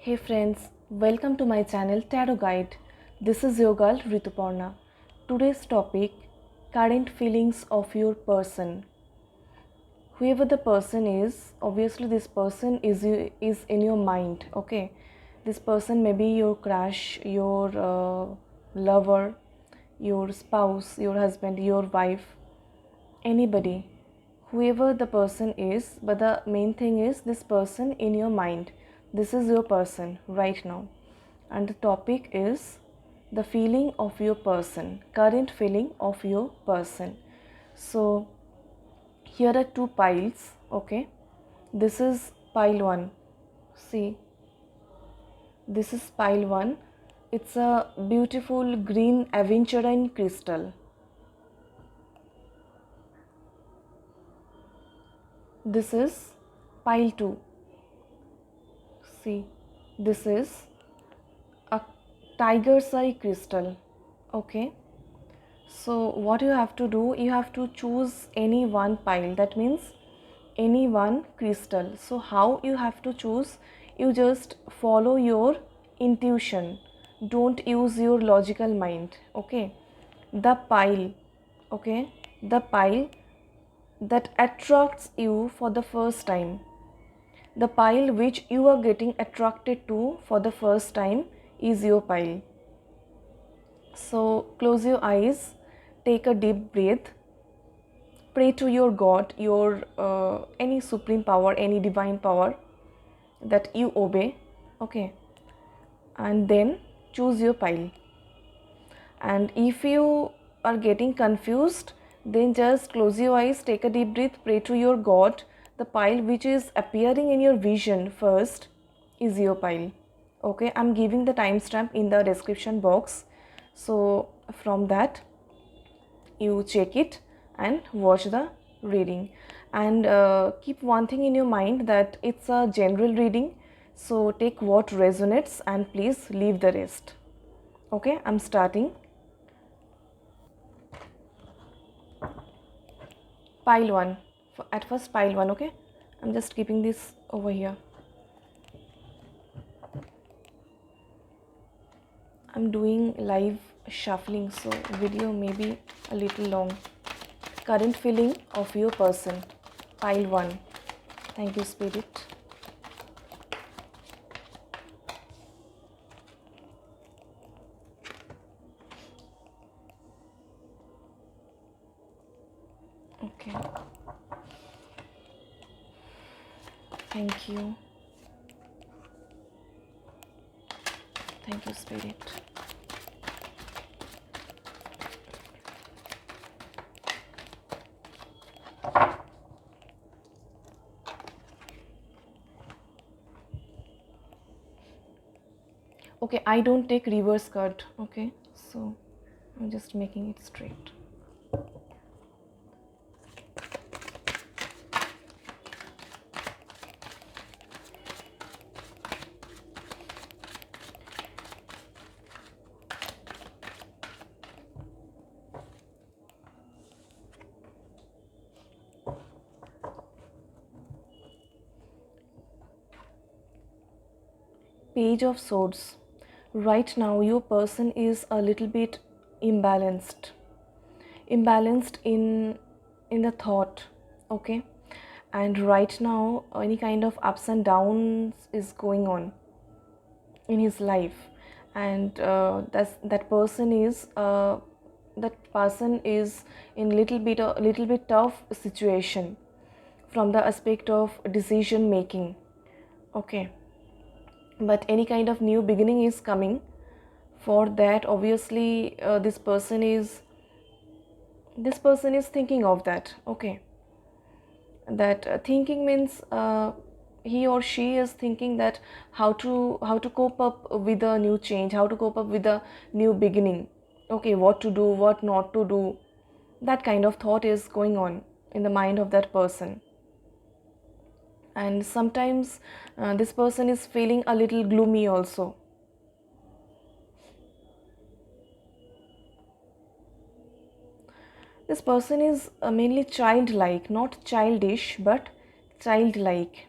Hey friends, welcome to my channel Tarot Guide. This is your girl Rituparna. Today's topic, current feelings of your person. Whoever the person is, obviously this person is in your mind, okay? This person may be your crush, your lover, your spouse, your husband, your wife, anybody, whoever the person is, but the main thing is this person in your mind. This is your person right now, and the topic is the feeling of your person, current feeling of your person. So here are two piles, okay? This is pile 1. See, this is pile 1. It's a beautiful green aventurine crystal. This is pile 2. See, this is a tiger's eye crystal, okay? So what you have to do, you have to choose any one pile, that means any one crystal. So how you have to choose? You just follow your intuition, don't use your logical mind, okay? The pile, okay, the pile that attracts you for the first time, the pile which you are getting attracted to for the first time is your pile. So close your eyes, take a deep breath, pray to your God, your any supreme power, any divine power that you obey, okay, and then choose your pile. And if you are getting confused, then just close your eyes, take a deep breath, pray to your God. The pile which is appearing in your vision first is your pile, okay? I'm giving the timestamp in the description box, so from that you check it and watch the reading. And keep one thing in your mind, that it's a general reading, so take what resonates and please leave the rest, okay? I'm starting. Pile 1, at first pile 1, okay? I'm just keeping this over here. I'm doing live shuffling, so video may be a little long. Current feeling of your person, pile 1. Thank you, Spirit. Okay. Thank you. Thank you, Spirit. Okay, I don't take reverse card, okay? So I'm just making it straight. Page of Swords. Right now your person is a little bit imbalanced in the thought, okay? And right now any kind of ups and downs is going on in his life, and that person is in a little bit tough situation from the aspect of decision making, okay? But any kind of new beginning is coming. For that, obviously, this person is thinking of that, okay? That thinking means he or she is thinking that how to cope up with a new change, how to cope up with a new beginning, okay? What to do, what not to do, that kind of thought is going on in the mind of that person. And sometimes this person is feeling a little gloomy also. This person is mainly childlike, not childish, but childlike.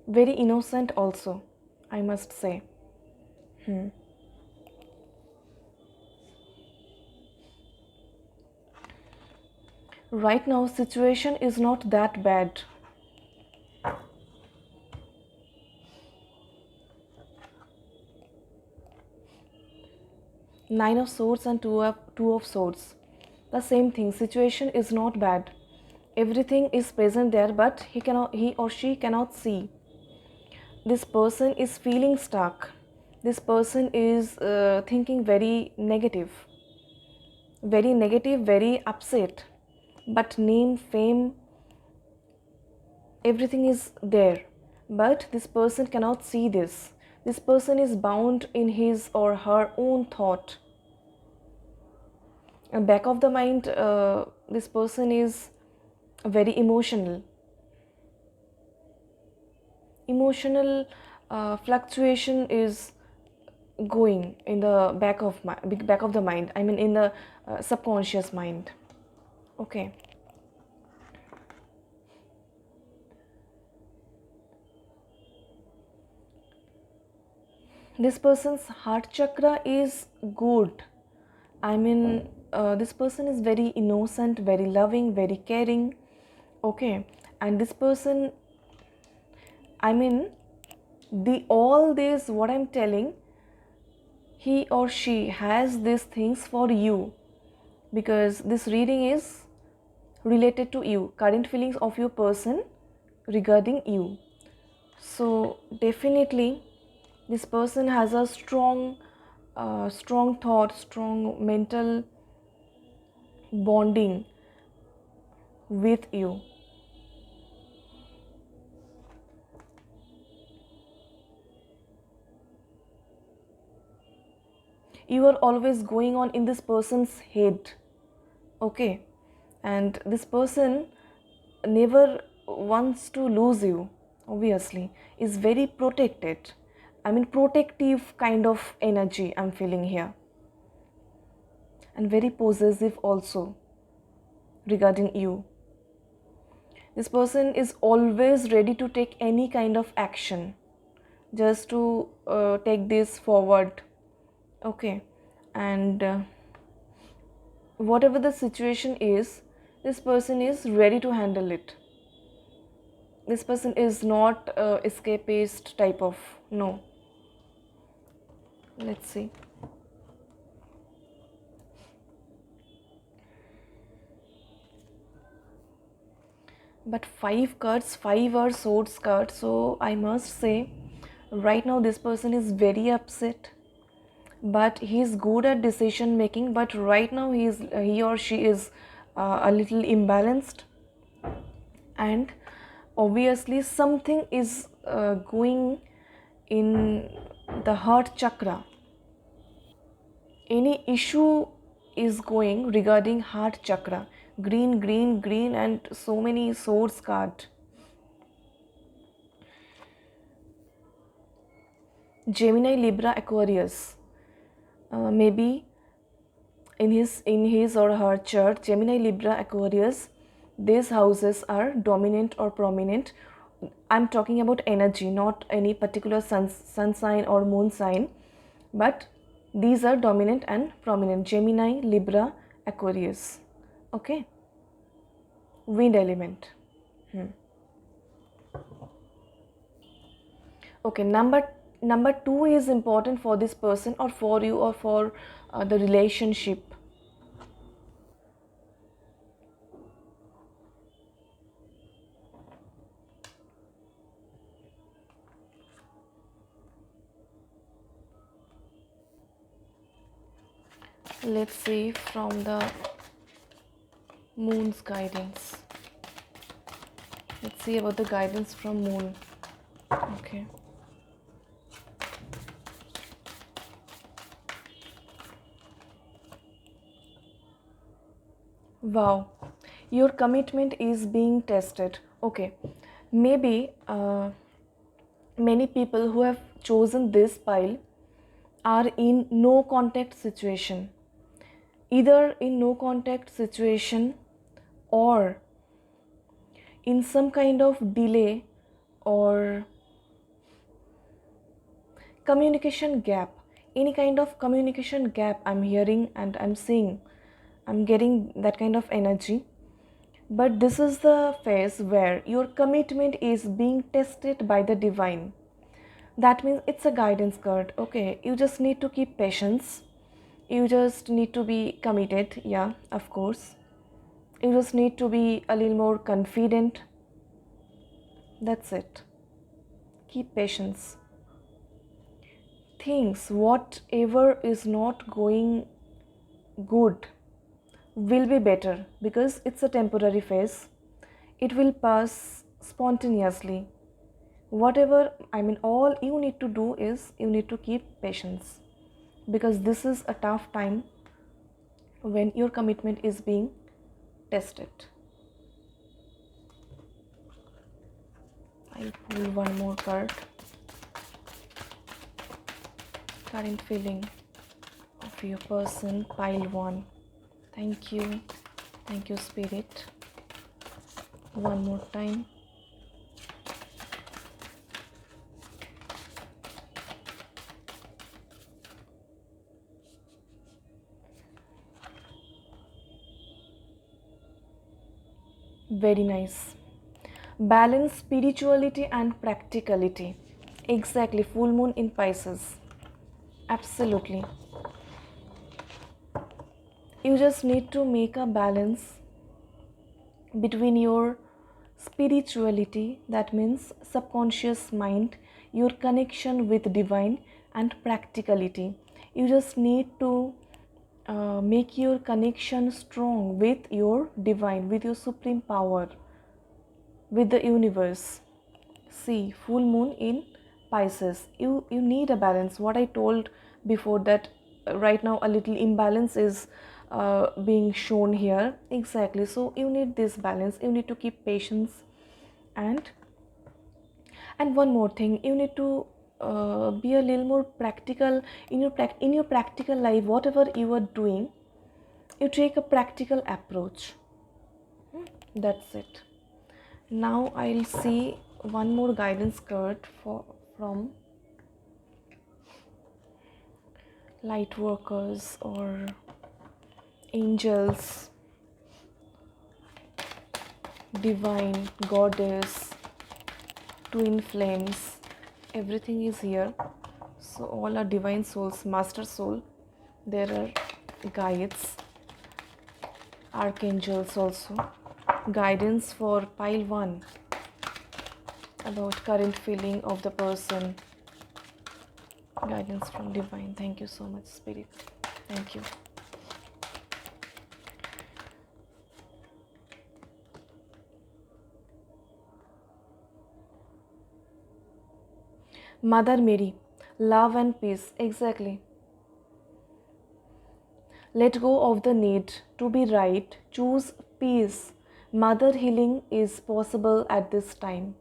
very innocent also, I must say. Right now situation is not that bad. Nine of Swords and Two of Swords. The same thing. Situation is not bad. Everything is present there, but he or she cannot see. This person is feeling stuck. This person is thinking very negative, very upset. But name, fame, everything is there. But this person cannot see this. This person is bound in his or her own thought. Back of the mind, this person is very emotional fluctuation is going in the back of the mind, I mean in the subconscious mind. Okay, this person's heart chakra is good. I mean, this person is very innocent, very loving, very caring. Okay, and this person, I mean, all this what I'm telling, he or she has these things for you, because this reading is related to you, current feelings of your person regarding you. So definitely this person has a strong thought, strong mental bonding with you. You are always going on in this person's head. Okay, and this person never wants to lose you, obviously, is very protected. I mean, protective kind of energy I'm feeling here, and very possessive also regarding you. This person is always ready to take any kind of action just to take this forward. Okay, and whatever the situation is, this person is ready to handle it. This person is not escapist type of, no. Let's see. But 5 cards, 5 are swords cards, so I must say right now this person is very upset, but he is good at decision making, but right now he or she is a little imbalanced, and obviously something is going in the heart chakra. Any issue is going regarding heart chakra. Green, and so many swords card. Gemini, Libra, Aquarius. Maybe in his or her chart, Gemini, Libra, Aquarius, these houses are dominant or prominent. I'm talking about energy, not any particular sun sign or moon sign, but these are dominant and prominent. Gemini, Libra, Aquarius. Okay, wind element. Okay, number 2 is important for this person or for you or for the relationship. Let's see from the moon's guidance. Let's see about the guidance from moon. Okay. Wow, your commitment is being tested. Okay, maybe many people who have chosen this pile are in no contact situation, either in no contact situation or in some kind of delay or communication gap, any kind of communication gap I'm hearing and I'm seeing, I'm getting that kind of energy. But this is the phase where your commitment is being tested by the divine. That means it's a guidance card. Okay, you just need to keep patience, you just need to be committed, yeah, of course. You just need to be a little more confident. That's it. Keep patience. Things, whatever is not going good, will be better because it's a temporary phase. It will pass spontaneously. Whatever, I mean, all you need to do is you need to keep patience because this is a tough time when your commitment is being tested. I'll pull one more card. Current feeling of your person, pile 1. Thank you. Thank you, Spirit. One more time. Very nice. Balance spirituality and practicality. Exactly. Full moon in Pisces. Absolutely. You just need to make a balance between your spirituality, that means subconscious mind, your connection with divine, and practicality. You just need to make your connection strong with your divine, with your supreme power, with the universe. See, full moon in Pisces. You need a balance. What I told before, that right now a little imbalance is being shown here. Exactly. So you need this balance. You need to keep patience, and one more thing, you need to be a little more practical in your practical life. Whatever you are doing, you take a practical approach. That's it. Now I'll see one more guidance card from light workers or angels, divine, goddess, twin flames. Everything is here. So all are divine souls, master soul. There are guides, archangels also. Guidance for pile 1 about current feeling of the person. Guidance from divine. Thank you so much, Spirit. Thank you. Mother Mary, love and peace. Exactly. Let go of the need to be right. Choose peace. Mother healing is possible at this time.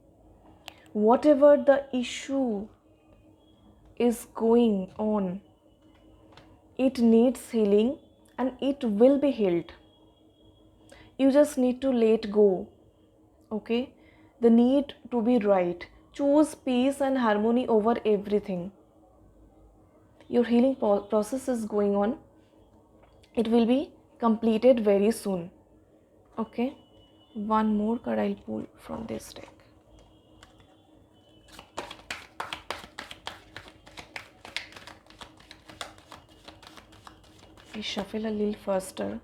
Whatever the issue is going on, it needs healing and it will be healed. You just need to let go. Okay? The need to be right. Choose peace and harmony over everything. Your healing process is going on. It will be completed very soon. Okay? One more card I'll pull from this deck. I shuffle a little faster.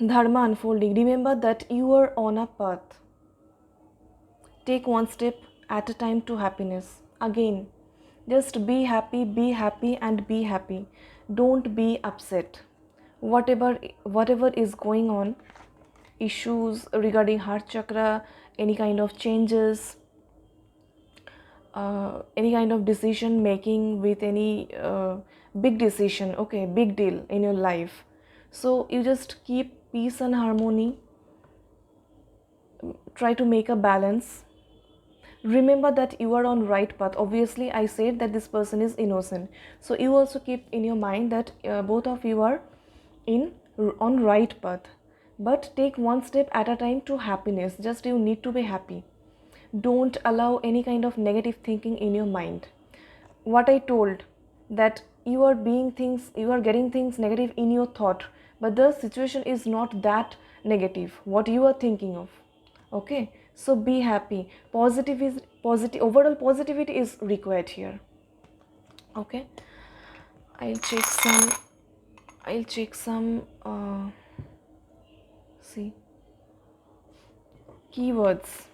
Dharma unfolding. Remember that you are on a path. Take one step at a time to happiness. Again, just be happy and be happy. Don't be upset. Whatever is going on, issues regarding heart chakra, any kind of changes, any kind of decision making with any big decision, okay, big deal in your life. So you just keep peace and harmony. Try to make a balance. Remember that you are on right path. Obviously I said that this person is innocent, so you also keep in your mind that both of you are on right path. But take one step at a time to happiness. Just you need to be happy. Don't allow any kind of negative thinking in your mind. what I told, that you are being things, you are getting things negative in your thought, but the situation is not that negative what you are thinking of. Okay, so be happy. Positive is positive, overall positivity is required here. Okay, I'll check some, I'll check some see, keywords.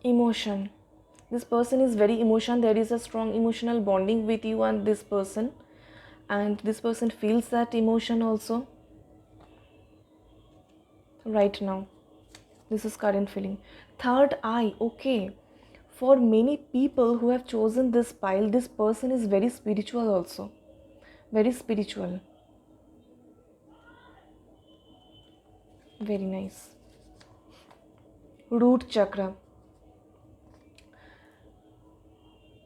Emotion. This person is very emotional. There is a strong emotional bonding with you and this person, and this person feels that emotion also right now. This is current feeling. Third eye. Okay, for many people who have chosen this pile, this person is very spiritual also, very spiritual. Very nice. Root chakra.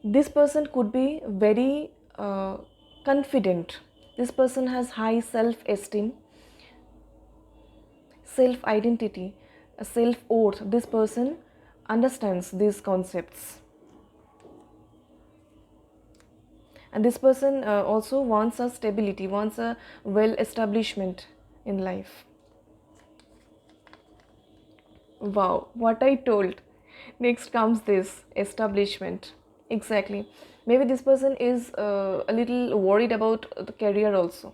This person could be very confident. This person has high self-esteem, self-identity, self-worth. This person understands these concepts, and this person also wants a stability, wants a well establishment in life. Wow, what I told. Next comes this establishment. Exactly. Maybe this person is a little worried about the career also.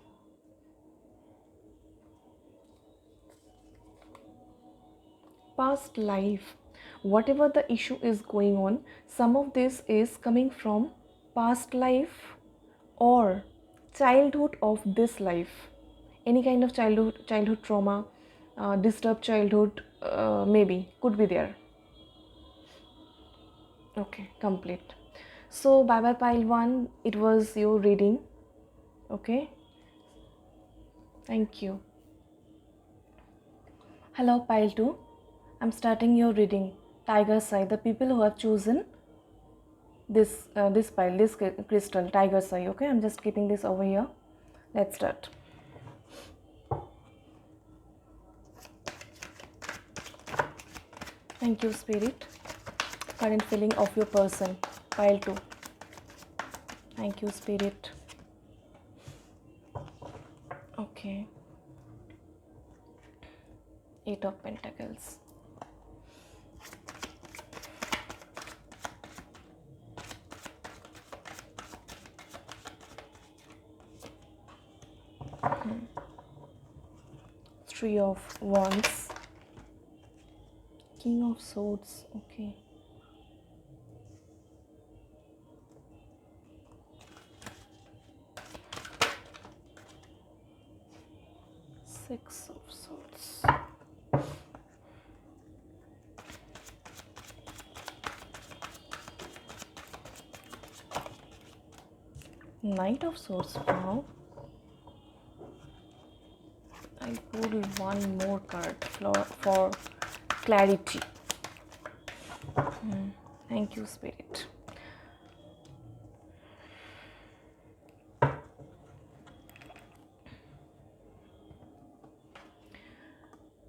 Past life. Whatever the issue is going on, some of this is coming from past life or childhood of this life. Any kind of childhood trauma, disturbed childhood, maybe could be there. Okay, complete. So bye bye pile 1, it was your reading. Okay, thank you. Hello pile 2, I'm starting your reading. Tiger's eye, the people who have chosen this pile, this crystal, tiger's eye. Okay, I'm just keeping this over here. Let's start. Thank you, spirit. Current feeling of your person, pile 2. Thank you, spirit. Okay, 8 of Pentacles. Three of Wands. King of Swords. Okay. Six of Swords. Knight of Swords. Wow. I'll pull one more card for clarity. Thank you, spirit.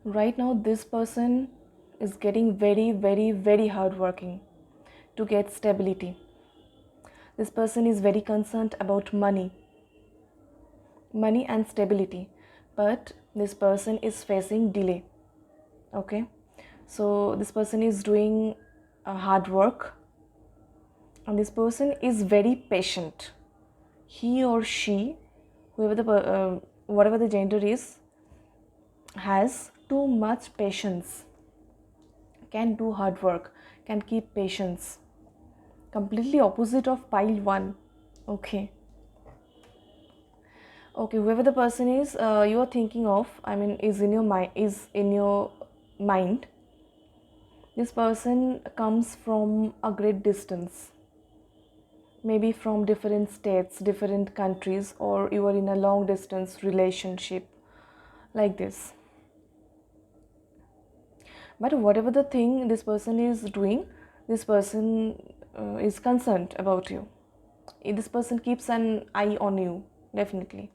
Right now, this person is getting very hardworking to get stability. This person is very concerned about money and stability, but this person is facing delay. Okay, so this person is doing hard work, and this person is very patient. He or she, whoever whatever the gender is, has too much patience, can do hard work, can keep patience. Completely opposite of pile 1. Okay, whoever the person is you are thinking of, I mean, is in your mind. This person comes from a great distance, maybe from different states, different countries, or you are in a long distance relationship, like this. But whatever the thing this person is doing, this person is concerned about you. This person keeps an eye on you, definitely.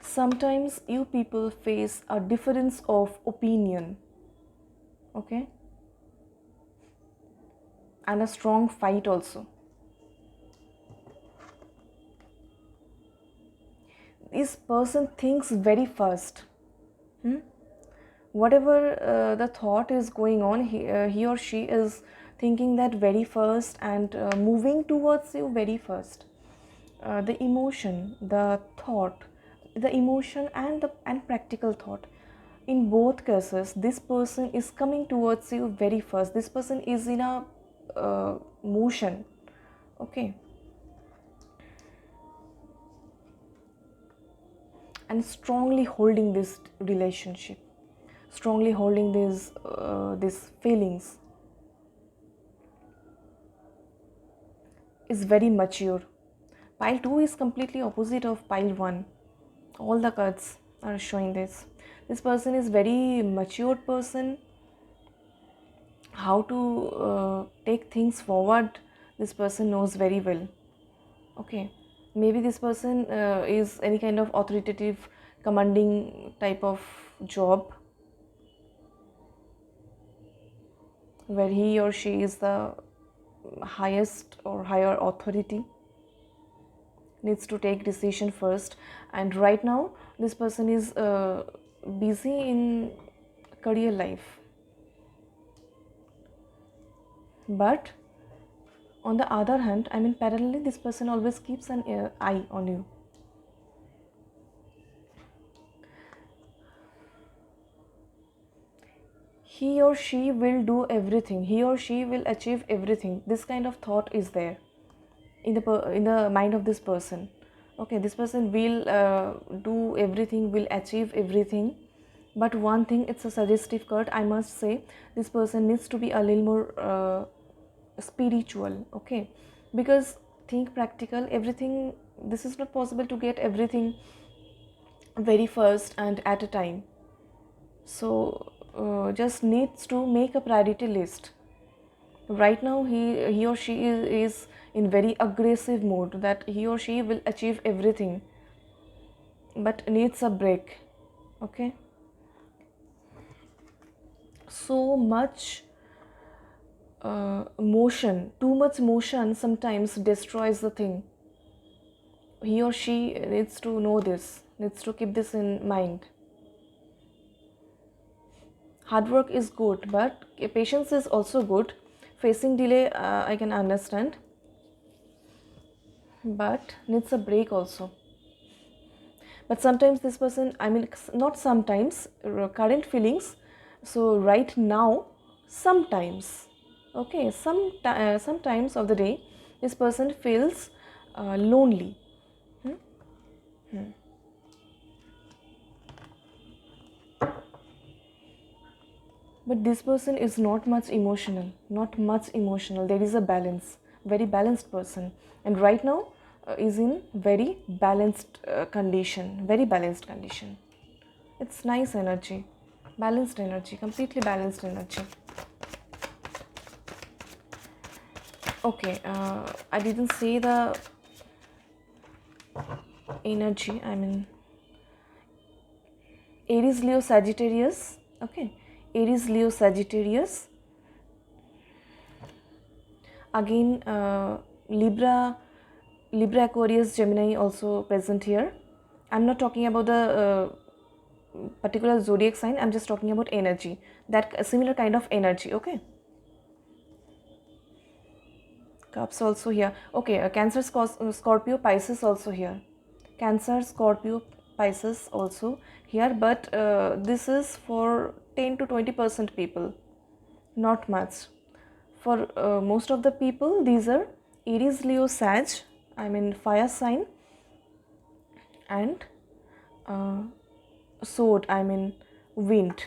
Sometimes you people face a difference of opinion, okay, and a strong fight also. This person thinks very fast. Whatever the thought is going on, he or she is thinking that very first and moving towards you very first. The emotion, the thought, the emotion and practical thought, in both cases this person is coming towards you very first. This person is in a motion, okay, and strongly holding this relationship, strongly holding these feelings, is very mature. Pile 2 is completely opposite of pile 1. All the cards are showing this. This person is very matured person. How to take things forward, this person knows very well. Okay, maybe this person is any kind of authoritative, commanding type of job, where he or she is the highest or higher authority, needs to take decision first. And right now this person is busy in career life, but on the other hand, I mean parallelly, this person always keeps an eye on you. He or she will do everything, he or she will achieve everything. This kind of thought is there in the mind of this person. Okay, this person will do everything, will achieve everything. But one thing, it's a suggestive card, I must say, this person needs to be a little more spiritual, okay, because think practical, everything, this is not possible to get everything very first and at a time. So just needs to make a priority list. Right now he or she is in very aggressive mode, that he or she will achieve everything, but needs a break, okay. So much motion, too much motion sometimes destroys the thing. He or she needs to know this, needs to keep this in mind. Hard work is good, but patience is also good. Facing delay, I can understand, but needs a break also. But sometimes this person, I mean not sometimes, current feelings, so right now, sometimes, okay, sometimes of the day this person feels lonely. But this person is not much emotional, not much emotional. There is a balance, very balanced person, and right now is in very balanced condition, very balanced condition. It's nice energy, balanced energy, completely balanced energy. Okay, I didn't say the energy, I mean Aries, Leo, Sagittarius, okay, Aries, Leo, Sagittarius, again Libra, Aquarius, Gemini also present here. I'm not talking about the particular zodiac sign, I'm just talking about energy, that similar kind of energy, okay. Cups also here, okay. Cancer, Scorpio, Pisces also here. Cancer, Scorpio, Pisces also here, but this is for 10 to 20% people, not much. For most of the people, these are Aries, Leo, Sag, I mean fire sign, and sword, I mean wind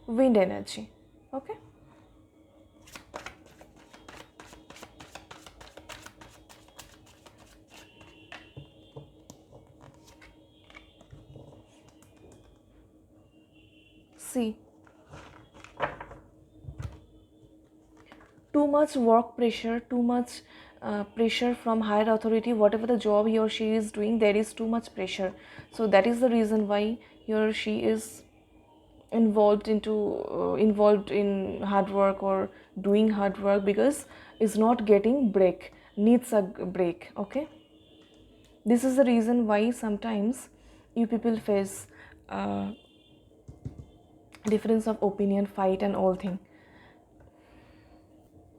energy, okay. See, too much work pressure, too much pressure from higher authority, whatever the job he or she is doing, there is too much pressure. So that is the reason why he or she is involved in hard work or doing hard work, because is not getting break, needs a break. Okay, this is the reason why sometimes you people face difference of opinion, fight and all thing.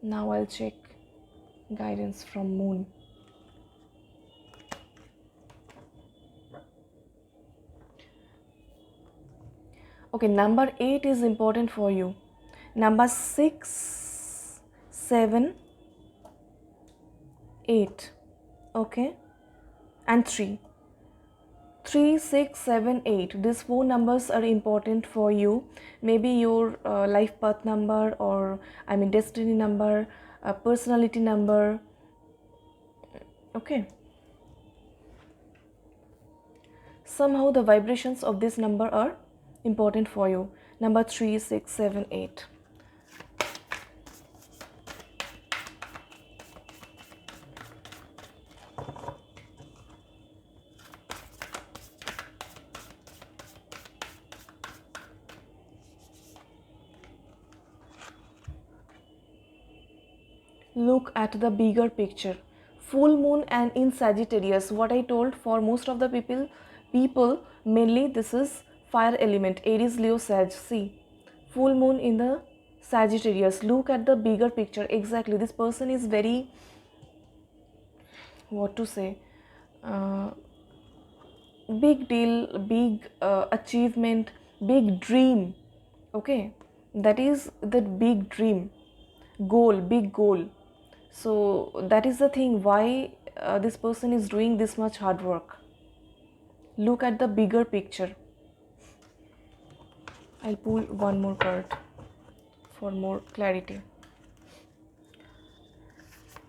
Now I'll check guidance from moon. Okay, number 8 is important for you. Number 6, 7, 8. Okay, and 3. 3, 6, 7, 8. These 4 numbers are important for you. Maybe your life path number, or destiny number, personality number. Okay. Somehow the vibrations of this number are important for you. Number 3, 6, 7, 8. Look at the bigger picture. Full moon and in Sagittarius, what I told, for most of the people mainly this is fire element, Aries, Leo, Sag. See, full moon in the Sagittarius. Look at the bigger picture. Exactly, this person is very, what to say, big deal, big achievement, big dream. Okay, that is the big dream, goal, big goal. So that is the thing why this person is doing this much hard work. Look at the bigger picture. I'll pull one more card for more clarity.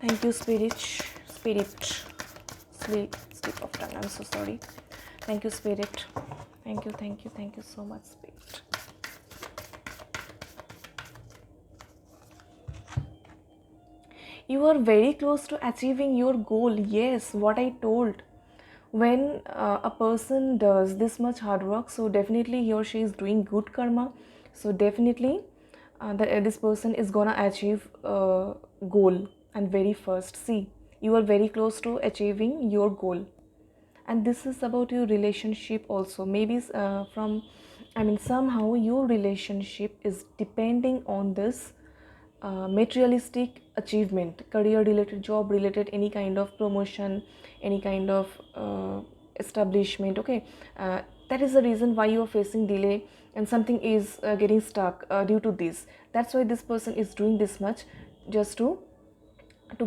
Thank you, Spirit. Slip of tongue, I'm so sorry. Thank you, Spirit. Thank you so much, Spirit. You are very close to achieving your goal. Yes, what I told. When a person does this much hard work, so definitely he or she is doing good karma. So definitely this person is gonna achieve goal. And very first, see, you are very close to achieving your goal. And this is about your relationship also. Maybe somehow your relationship is depending on this materialistic achievement, career related, job related, any kind of promotion, any kind of establishment. Okay, that is the reason why you are facing delay and something is getting stuck due to this. That's why this person is doing this much, just to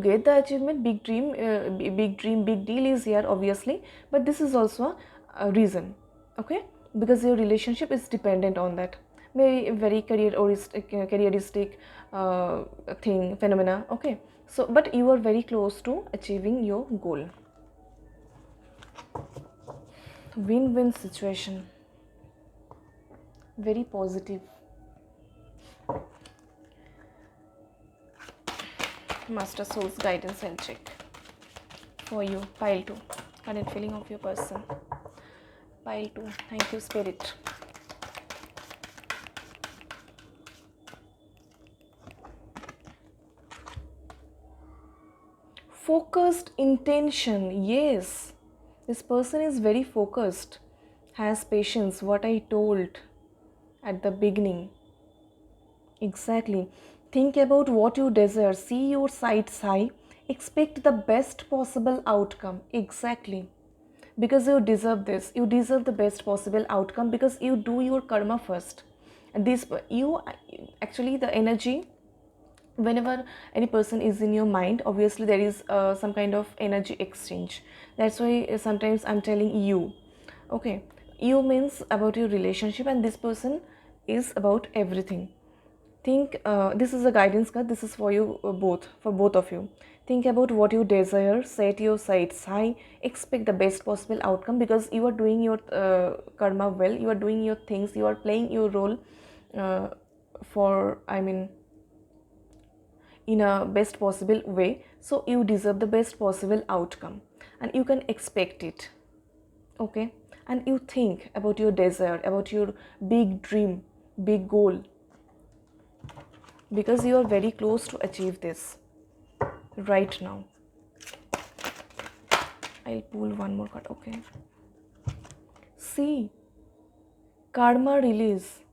get the achievement. Big dream, big deal is here obviously, but this is also a reason. Okay, because your relationship is dependent on that. Maybe very careeristic thing, phenomena. Okay, so but you are very close to achieving your goal. Win-win situation, very positive. Master Soul's guidance and check for you. Pile 2, current feeling of your person. Pile 2. Thank you, Spirit. Focused intention. Yes, this person is very focused, has patience, what I told at the beginning. Exactly. Think about what you desire, see your sights high, expect the best possible outcome. Exactly, because you deserve this, you deserve the best possible outcome, because you do your karma first. And this, you actually, the energy, whenever any person is in your mind, obviously there is some kind of energy exchange. That's why sometimes I'm telling you. Okay, you means about your relationship, and this person is about everything. Think, this is a guidance card, this is for you for both of you. Think about what you desire, set your sights high, expect the best possible outcome, because you are doing your karma well, you are doing your things, you are playing your role uh, for, I mean, in a best possible way. So you deserve the best possible outcome and you can expect it. Okay, and you think about your desire, about your big dream, big goal, because you are very close to achieve this right now. I'll pull one more card. Okay, see, karma release,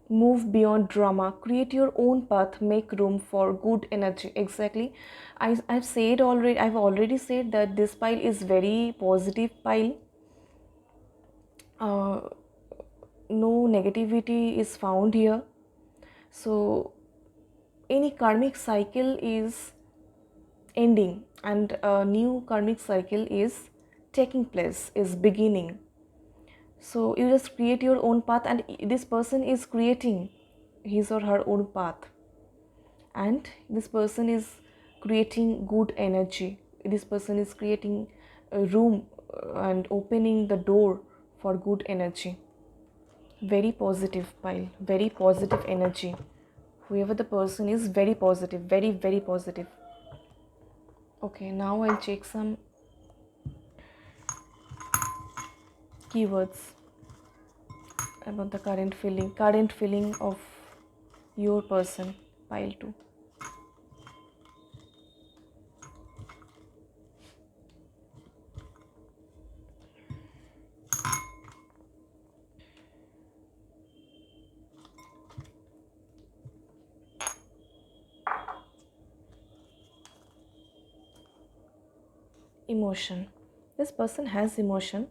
move beyond drama, create your own path, make room for good energy. Exactly, I've already said that this pile is very positive pile. No negativity is found here. So any karmic cycle is ending and a new karmic cycle is taking place, is beginning. So you just create your own path, and this person is creating his or her own path, and this person is creating good energy. This person is creating a room and opening the door for good energy. Very positive pile, very positive energy. Whoever the person is, very positive, very, very positive. Okay, now I'll check some keywords about the current feeling of your person, pile 2. Emotion. This person has emotion,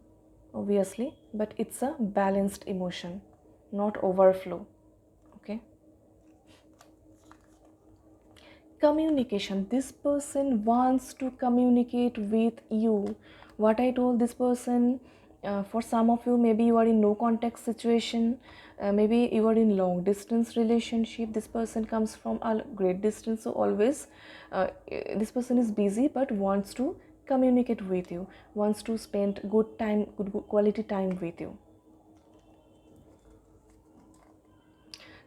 obviously, but it's a balanced emotion, not overflow. Okay. Communication. This person wants to communicate with you. What I told this person, for some of you, maybe you are in no contact situation, maybe you are in long distance relationship. This person comes from a great distance, so always this person is busy but wants to communicate with you, wants to spend good time, good quality time with you.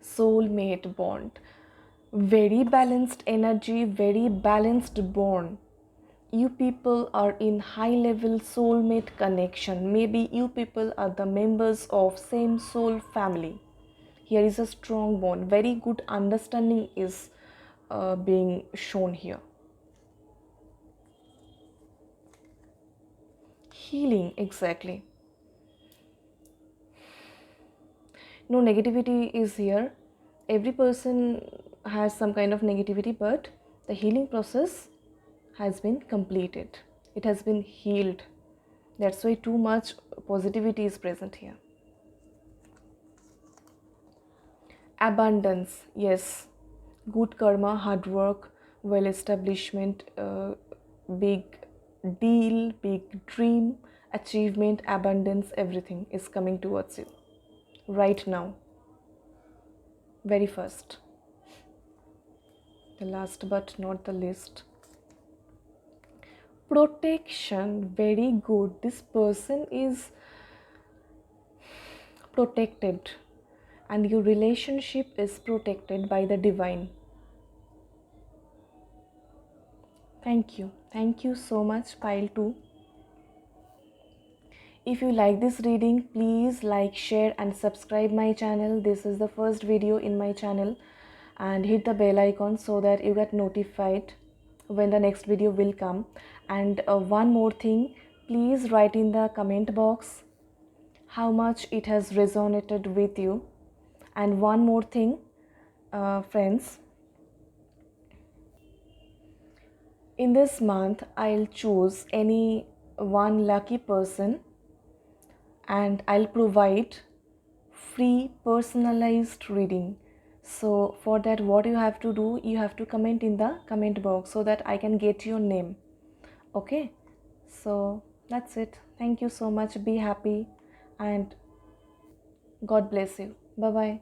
Soulmate bond. Very balanced energy, very balanced bond. You people are in high level soulmate connection. Maybe you people are the members of same soul family. Here is a strong bond, very good understanding is being shown here. Healing, exactly. No negativity is here. Every person has some kind of negativity, but the healing process has been completed. It has been healed. That's why too much positivity is present here. Abundance, yes. Good karma, hard work, well establishment, big deal, big dream, achievement, abundance, everything is coming towards you right now. Very first. The last but not the least. Protection, very good. This person is protected and your relationship is protected by the divine. Thank you. Thank you so much, pile 2. If you like this reading, please like, share and subscribe my channel. This is the first video in my channel, and hit the bell icon so that you get notified when the next video will come. And one more thing, please write in the comment box how much it has resonated with you. And one more thing, friends, in this month I'll choose any one lucky person and I'll provide free personalized reading. So for that, what you have to do, you have to comment in the comment box so that I can get your name. Okay, so that's it. Thank you so much. Be happy and God bless you. Bye bye.